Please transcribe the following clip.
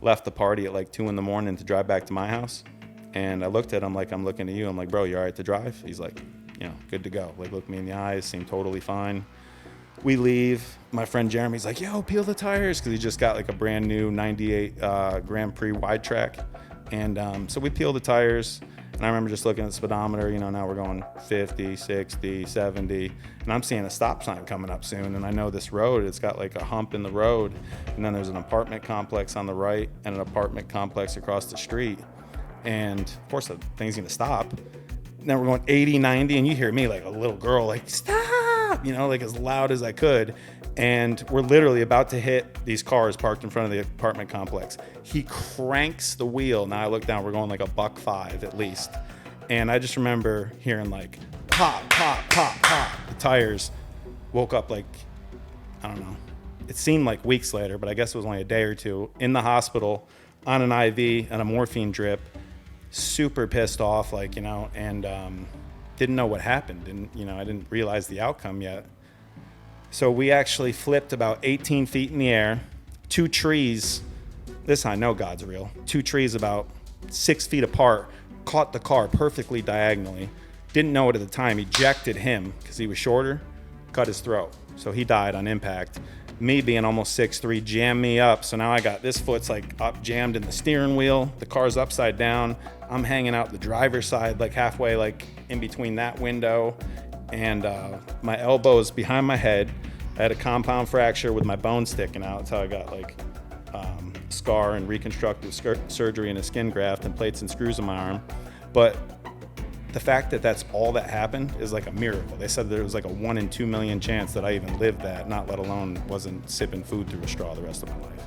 left the party at like 2 a.m. to drive back to my house. And I looked at him like, I'm looking at you. I'm like, bro, you all right to drive? He's like, good to go. Like, looked me in the eyes, seemed totally fine. We leave. My friend Jeremy's like, yo, peel the tires, because he just got like a brand new 98 Grand Prix wide track. And so we peel the tires. And I remember just looking at the speedometer, now we're going 50, 60, 70. And I'm seeing a stop sign coming up soon. And I know this road, it's got like a hump in the road. And then there's an apartment complex on the right and an apartment complex across the street. And of course the thing's gonna stop. Now we're going 80, 90, and you hear me like a little girl, like, stop, like as loud as I could. And we're literally about to hit these cars parked in front of the apartment complex. He cranks the wheel. Now I look down, we're going like $1.05 at least. And I just remember hearing like pop, pop, pop, pop. The tires woke up like, I don't know. It seemed like weeks later, but I guess it was only a day or two, in the hospital on an IV and a morphine drip. Super pissed off, and didn't know what happened. And, I didn't realize the outcome yet. So we actually flipped about 18 feet in the air, 2 trees. This I know God's real. 2 trees about 6 feet apart, caught the car perfectly diagonally. Didn't know it at the time. Ejected him because he was shorter, cut his throat. So he died on impact. Me being almost 6'3", jammed me up. So now I got this foot's like up jammed in the steering wheel. The car's upside down. I'm hanging out the driver's side, like halfway, like in between that window. And my elbow's behind my head. I had a compound fracture with my bone sticking out. That's how I got like scar and reconstructive surgery and a skin graft and plates and screws in my arm. But the fact that that's all that happened is like a miracle. They said there was like a 1 in 2 million chance that I even lived that, not let alone wasn't sipping food through a straw the rest of my life.